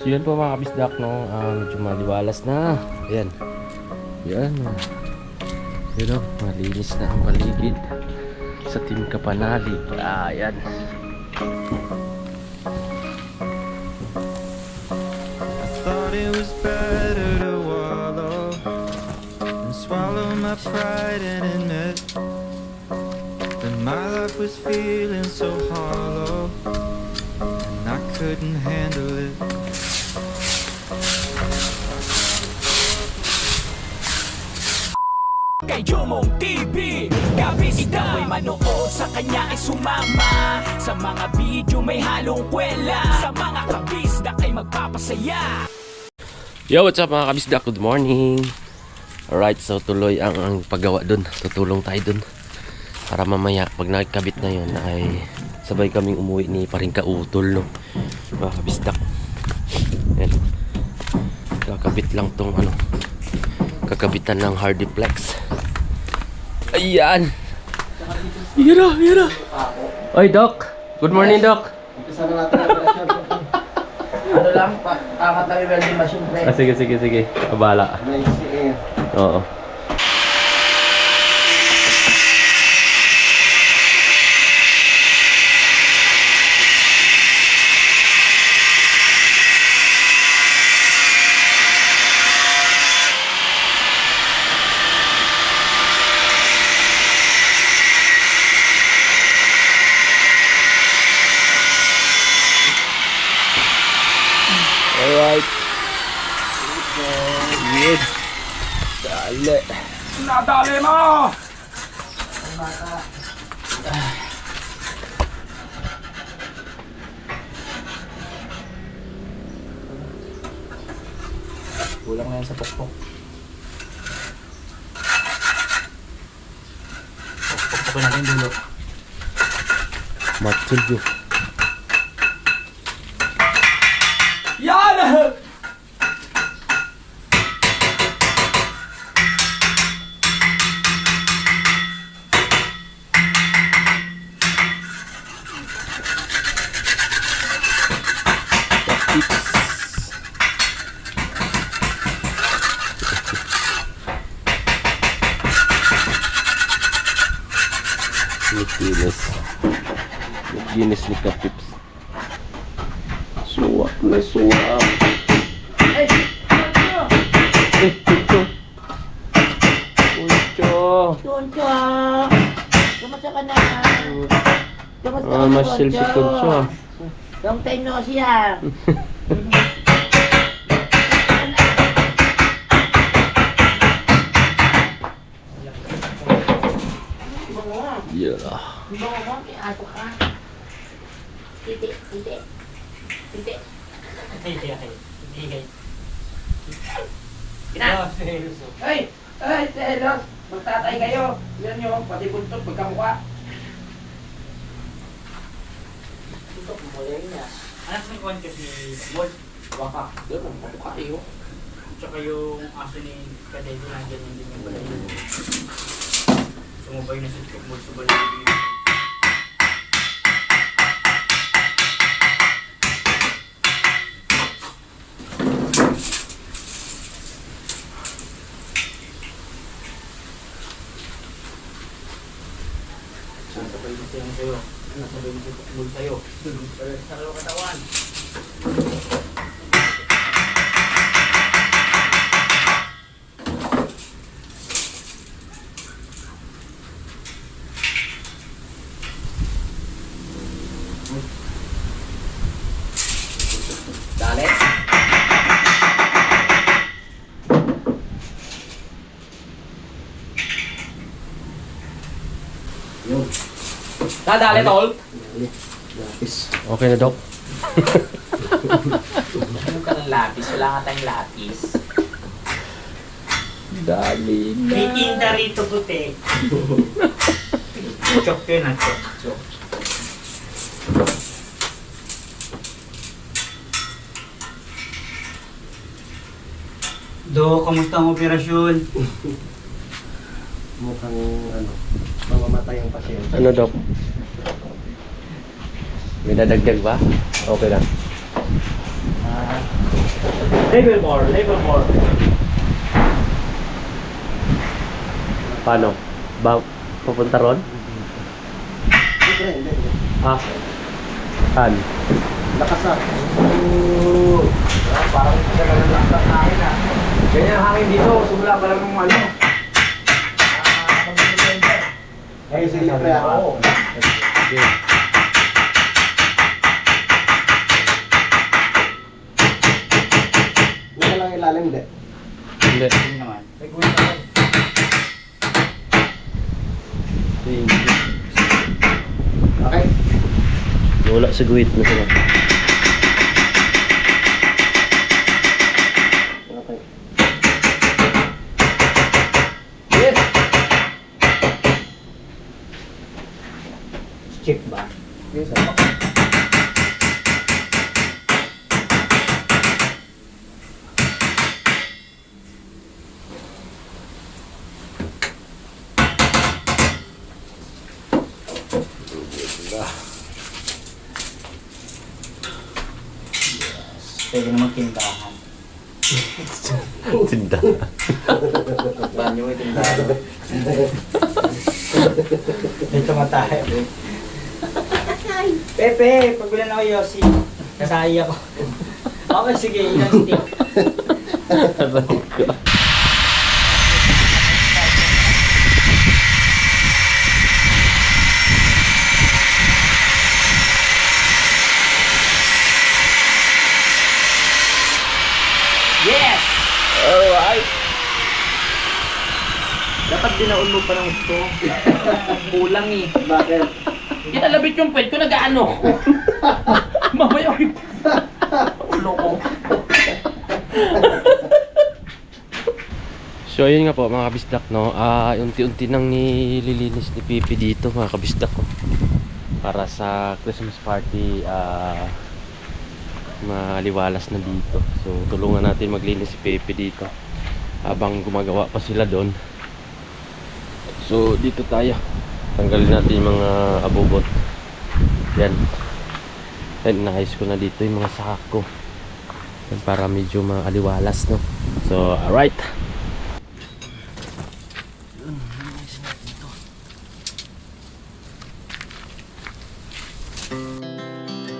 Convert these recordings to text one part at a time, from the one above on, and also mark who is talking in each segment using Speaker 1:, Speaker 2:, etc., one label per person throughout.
Speaker 1: So yun po mga kabisdak, no? Medyo maliwalas na. Ayan. Yan. Yun o, malinis na ang paligid sa Team Kapanalig. Ayan.
Speaker 2: Thought it was better to wallow and swallow my pride and admit that my life was feeling so hollow and I couldn't handle it.
Speaker 3: Kay Jomong TV, kabis ikaw ay manood, sa kanya ay sumama. Sa mga video may halong kwela, sa mga kabisdak ay magpapasaya.
Speaker 1: Yo, what's up mga kabisdak? Good morning. Alright, so tuloy ang paggawa dun. Tutulong tayo dun para mamaya pag nagkabit na yun ay sabay kaming umuwi ni paring kautol, no? Mga kabisdak. Yan. Kakabit lang tong ano, kakabitan ng Hardiplex. Ayan. Yara, yara. Oy, Doc. Good morning, Doc.
Speaker 4: Sana natin ang operasyon. Ano lang, takat lang yung welding machine, pre.
Speaker 1: Sige, sige, sige. Abala.
Speaker 4: Nice,
Speaker 1: Oo. Alright. Yun. Dali.
Speaker 3: Nadali mo!
Speaker 4: Kulang na yan sa pokpok. Pokpokin natin dulo.
Speaker 1: Matulyo.
Speaker 3: Yan!
Speaker 1: Ginis. Ginis ni Kapips. Suwak na suwak. Kucho. Kucho.
Speaker 4: Kuncho! Kamusta ka na? Kamusta ka na,
Speaker 1: Masyal si Kucho.
Speaker 4: Long time no siya.
Speaker 1: Yeah.
Speaker 4: Bango mo, aso ka. Titi, titi. Titi. Kina! Ay! Ay, selos! Magtatay kayo! Yan nyo, pati buntot, magkamukha. Ito, kumulay niya.
Speaker 5: Anak ng kwan kasi Bolt,
Speaker 4: Baka, doon, magkamukha kayo.
Speaker 5: tsaka yung aso ni Kadede na ganyan din yung balay. Sumubay na si Bolt sa balay. Sabay na siya sa'yo. Sabay na si Bolt sa'yo. Sa kalawang katawan.
Speaker 4: Dali. Yun.
Speaker 3: Dadali, tol!
Speaker 4: Lapis.
Speaker 1: Okay na, Doc.
Speaker 5: Ano ka ng lapis? Wala nga tayong lapis.
Speaker 1: Dali na.
Speaker 5: May tinta rito puti. Chok yun ang chok. Chok. Do, kamusta ang operasyon?
Speaker 4: Mukhang ano, mamamatay ang pasyente.
Speaker 1: Ano, Doc? May dadagdag ba? Okay lang.
Speaker 5: Level more, level more.
Speaker 1: Paano? Pupunta ron? Ah. Saan?
Speaker 5: Lakasan. Parang talaga lang ang hangin ah. Ganyan ang hangin dito, simula pa lang ng ano. Ay, sige pre ako. Wala lang ilalim, hindi.
Speaker 1: Hindi.
Speaker 5: Hindi naman. May gulit naman. Okay.
Speaker 1: Wala sa guhit na sila.
Speaker 5: Okay. Yes! Check ba? Yes, pwede naman tindahan.
Speaker 1: Tinda.
Speaker 5: Banyo may tindahan. Dito matahe. Pepe, pagbilan ako Yossi. Kasaya ko. Okay, sige. Ilang stick. Yes!
Speaker 1: Alright.
Speaker 5: Dapat binaon mo pa ng gusto. Kulang eh. Bakit?
Speaker 4: Kinalabit yung puwet ko, nag-ano. Mamaya yung ulo ko.
Speaker 1: So ayun nga po mga kabisdak, no. Unti-unti nang nililinis ni Pipi dito mga kabisdak ko. Para sa Christmas party, maliwalas na dito. So tulungan natin maglinis si Pipi dito habang gumagawa pa sila doon. So dito tayo. Tanggalin natin yung mga abubot. Yan. And naayos ko na dito yung mga sako. Yan, para medyo maaliwalas, no. So alright.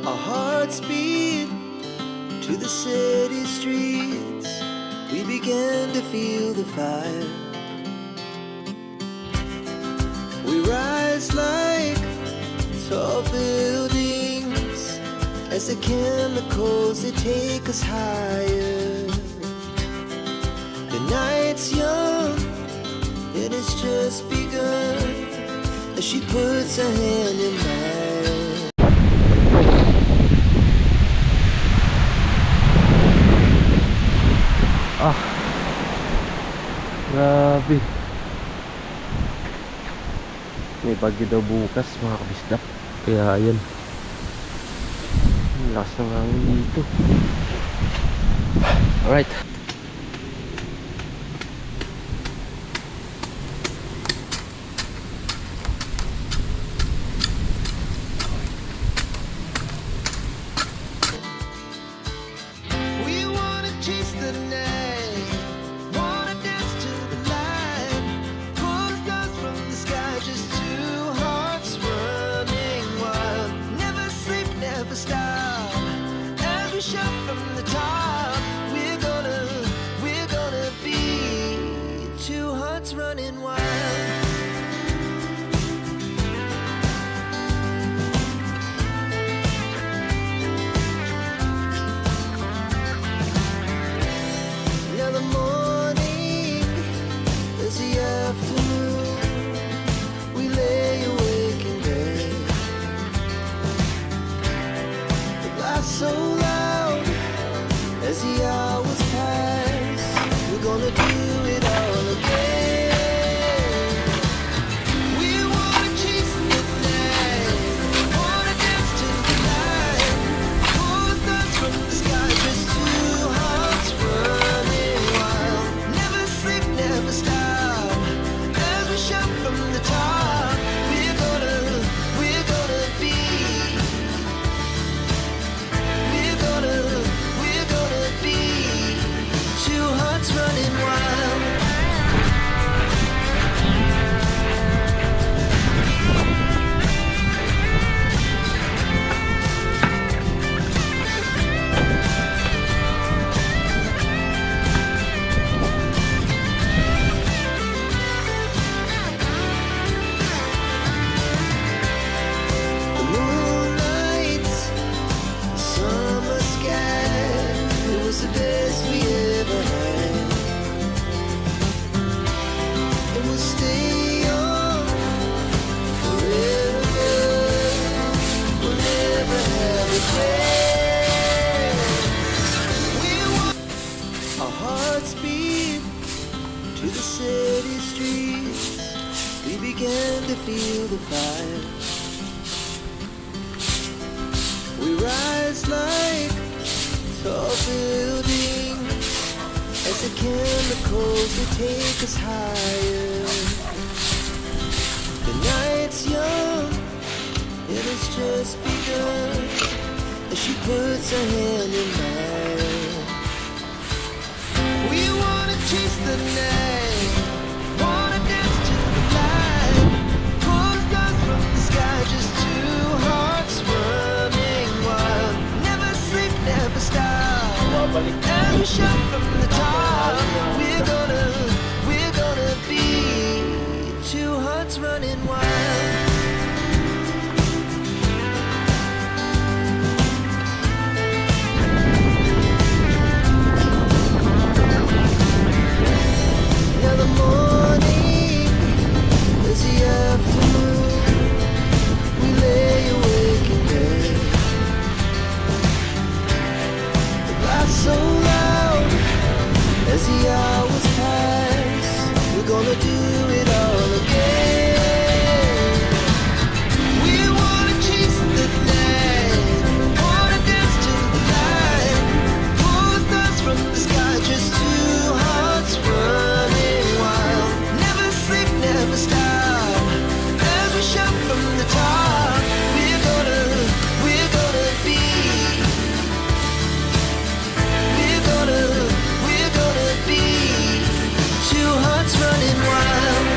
Speaker 6: Our hearts beat to the city streets. We began to feel the fire. We rise like tall buildings as the chemicals they take us higher. The night's young and it's just begun as she puts her hand in mine.
Speaker 1: Grabe. May bagyo daw bukas mga kabisdak. Kaya yan. Ang lakas ng hangin dito. Alright.
Speaker 6: We wanna chase the night, wanna dance to the light, pull the stars from the sky, just two hearts running wild. Never sleep, never stop, as we shout from the top. We're gonna be two hearts running wild. Now the morning is the afternoon. We lay awake in bed. The laugh so loud as the hours pass. We're gonna do it all again. We wanna chase the night, wanna dance to the light, pull the stars from the sky, just two hearts running wild. Never sleep, never stop, as we shout from the top. We're gonna be, we're gonna be was the best we ever had. And we'll stay on forever. We'll never have regrets. We want our hearts beat to the city streets. We began to feel the fire. We rise like tall buildings as the chemicals they take us higher. The night's young and it's just begun as she puts her hand in mine. We wanna chase the night, wanna dance to the light, pull the stars from the sky, just two hearts running wild. Never sleep, never stop. And we shout from the top. We're gonna be two hearts running wild. Now the morning is the afternoon. We lay awake in bed. The laughs so loud as the hours pass. We're gonna do it all again. We wanna chase the night, wanna dance to the light, pull the stars from the sky, just two hearts running wild. Never sleep, never stop. As we shout from the top, we're gonna be. We're gonna be two hearts running wild.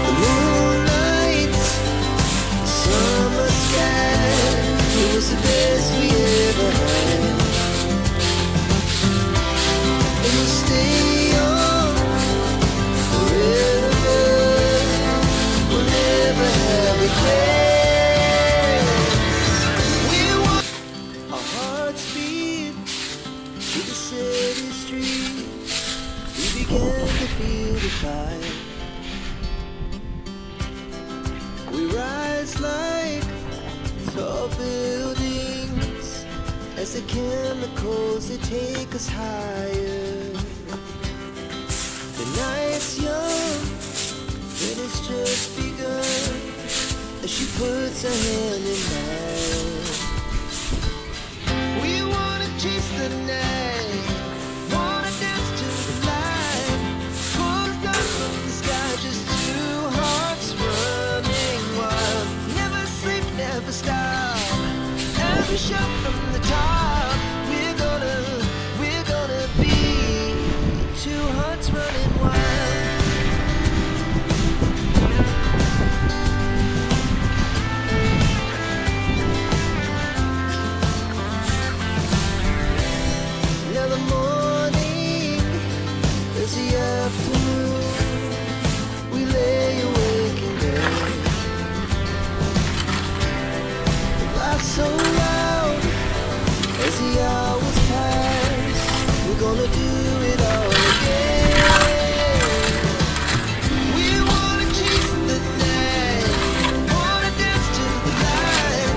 Speaker 6: The moonlight, summer sky, it was the best we ever had. And we'll stay on forever. We'll never have regrets. We want our hearts beat to the city streets. We began to feel the fire. We rise like tall buildings as the chemicals they take us higher. The night's young and it's just begun as she puts her hand in mine. We wanna chase the night, wanna dance to the light, pull the stars from the sky, just two hearts running wild. Never sleep, never stop. As we shout from the top, we're gonna be two hearts running wild. Now the morning is the afternoon. We lay awake in bed. The laughs so loud as the hours pass. We're gonna do it all again. We wanna chase the night, wanna dance to the light,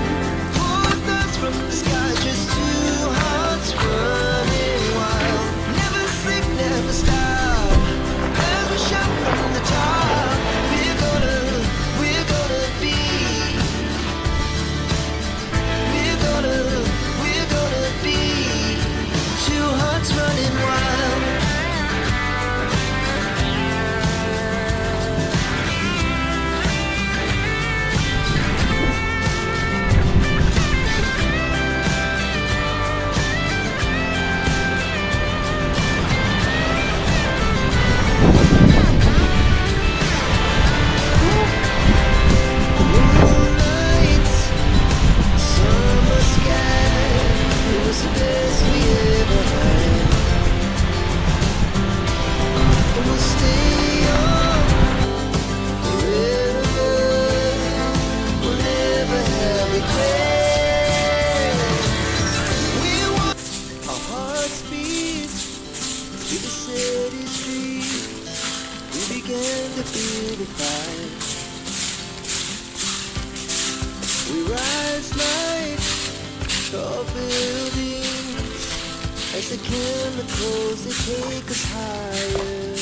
Speaker 6: pull the stars from the sky, just two hearts running wild. Never sleep, never stop. As we shout from the top, we're gonna be. We're gonna be two hearts running wild. regret. We want our hearts beat to the city streets. We began to feel the fire. We rise like tall buildings as the chemicals they take us higher.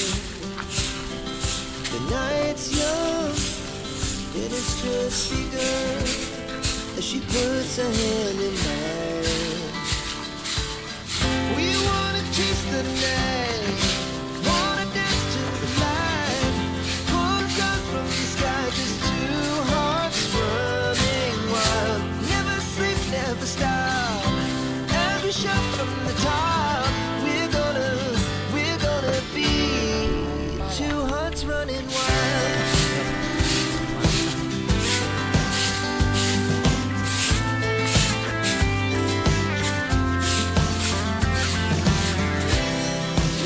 Speaker 6: The night's young, and it's just begun as she puts her hand in mine. We wanna chase the night, wanna dance to the light, pull the stars from the sky, just two hearts running wild. Never sleep, never stop, every shot from the top. We're gonna be two hearts running wild.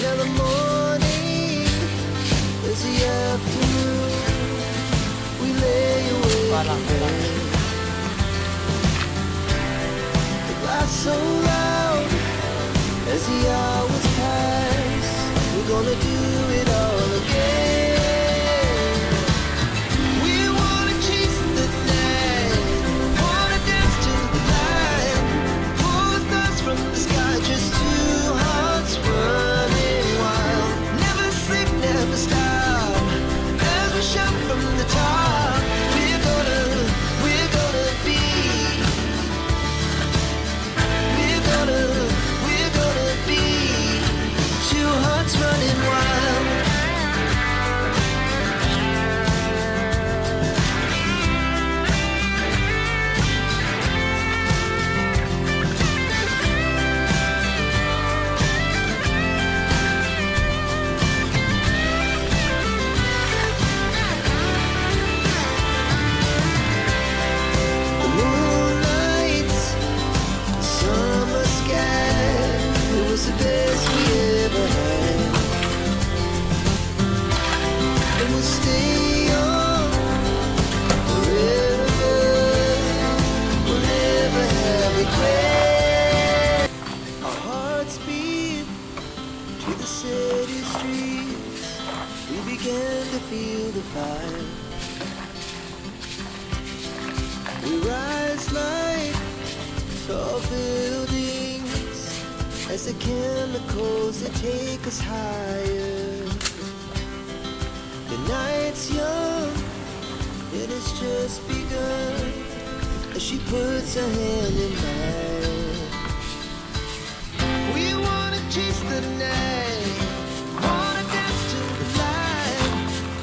Speaker 6: Now the morning is the afternoon. We lay awake in bed. The glass so loud as the hours pass. We're gonna do it all again. We wanna chase the night, wanna dance to the light, pull the stars from the sky, just two hearts running wild. Never sleep, never stop, as we shout from the top. We're gonna be. We're gonna be two hearts running wild. The moonlights, summer sky, it was the best we ever had. And we'll stay on forever. We'll never have regret. Our hearts beat to the city streets. We began to feel the fire. We rise like tall buildings as the chemicals that take us higher. The night's young, and it's just begun as she puts her hand in mine. We wanna chase the night, wanna dance to the light,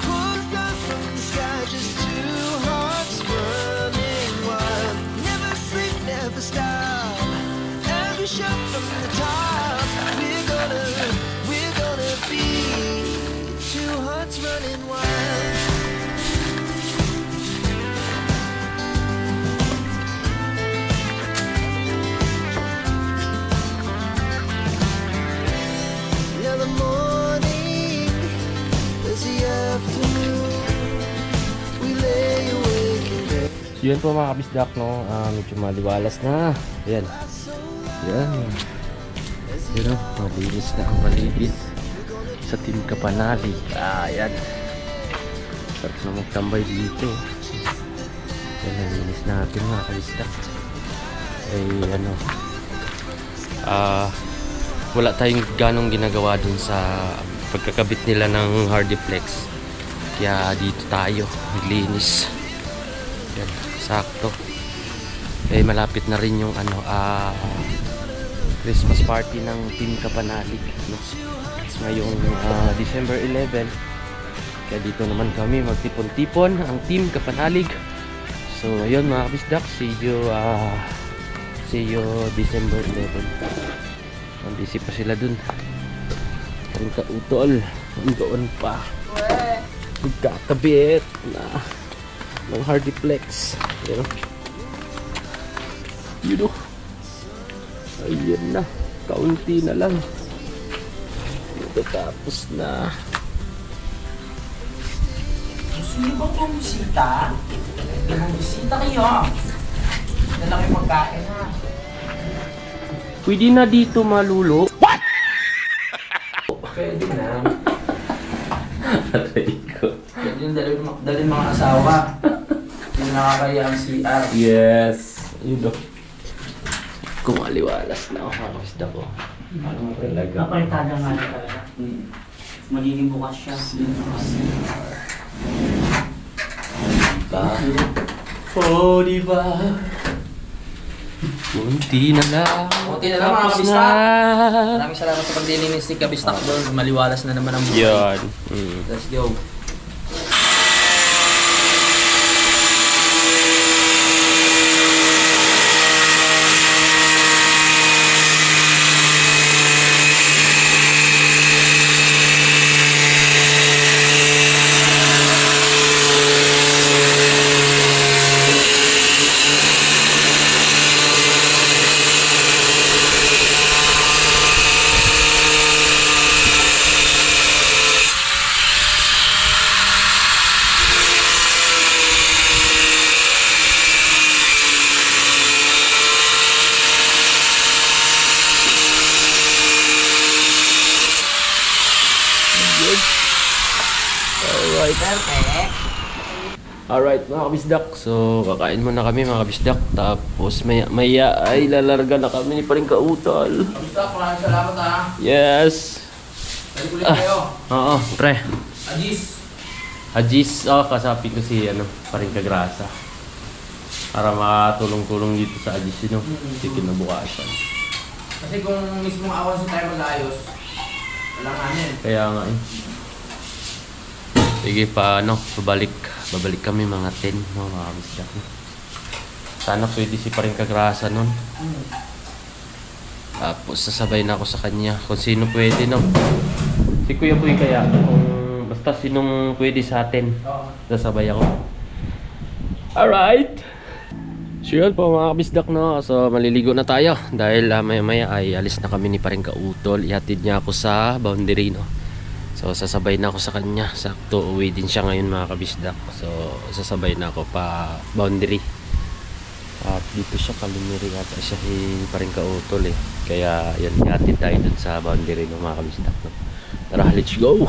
Speaker 6: pull the stars from the sky, just two hearts running wild. Never sleep, never stop, every shot from the top. We're gonna be two hearts running wild. Now the morning is the afternoon. We lay awake in bed.
Speaker 1: So yun po mga kabisdak, no? Medyo maliwalas na. Ayan. Ayan. Yun o, malinis na ang paligid sa Team Kapanalig. Ayan. Sarap na magtambay dito. Ayan, nalinis natin mga kabisdak. Ay, ano, wala tayong ganong ginagawa dun sa pagkakabit nila ng Hardiplex. Kaya dito tayo, naglinis. Yan, sakto. Eh, malapit na rin yung ano, Christmas party ng Team Kapanalig, no? Ngayong December 11. Kaya dito naman kami magtipon-tipon ang Team Kapanalig. So, ayun mga kabisdak, see you December 11. Ang busy pa sila dun. Ang kautol, doon pa. Magkakabit na ng Hardiplex. Yun o. Ayan na. Kaunti na lang. Tapos na.
Speaker 5: Gusto niyo ba bumisita? Bumisita kayo. Lalaki pagkain ha.
Speaker 1: Pwede na dito malulo.
Speaker 5: Pwede na.
Speaker 1: Aray ko.
Speaker 5: Pwede yung dalhin mga asawa. Hindi nakakaya ang CR.
Speaker 1: Yes. Yun o. Kumaliwalas na ako mga kabisda ko.
Speaker 5: Ano
Speaker 1: Talaga.
Speaker 7: Kapalitada nga na talaga. Magiging bukas siya.
Speaker 1: Diba? Oh, diba? Kunti na lang.
Speaker 5: Kunti na lang, mga
Speaker 1: Tapos
Speaker 5: kabisda.
Speaker 1: na.
Speaker 5: Maraming salamat sa paglilinis ni Kabistak doon. Maliwalas na naman ang buhay.
Speaker 1: Yan.
Speaker 5: Let's go.
Speaker 1: Alright mga kabisdak, so kakain muna kami mga kabisdak. Tapos maya ay lalarga na kami ni Paring Kautal.
Speaker 5: Kabistak, maraming salamat ha.
Speaker 1: Yes!
Speaker 5: Balik ulit kayo.
Speaker 1: Oo, pre.
Speaker 5: Ajis.
Speaker 1: Ajis, kasapi ko si Paring Kagrasa. Para makatulong-tulong dito sa Ajis, Hindi kinabukasan.
Speaker 5: Kasi kung mismong awan sa tayo mag-ayos, wala nga yan.
Speaker 1: Kaya nga Sige pa, babalik kami mga 10, mga kabisdak. Sana pwede si Paring Kagrasa nun. Tapos sasabay na ako sa kanya kung sino pwede, Si Kuya Boy kaya, basta sinong pwede sa atin, sasabay ako. Alright! So yun po mga kabisdak, so maliligo na tayo dahil maya-maya ay alis na kami ni Paring Kautol. Ihatid niya ako sa boundary, So sasabay na ako sa kanya. Sakto uwi din siya ngayon mga kabisdak. So sasabay na ako pa boundary. At dito siya Kalimiri ata siya Paring Kautol Kaya yan, ihatid tayo dun sa boundary ng mga kabisdak. Tara, let's go!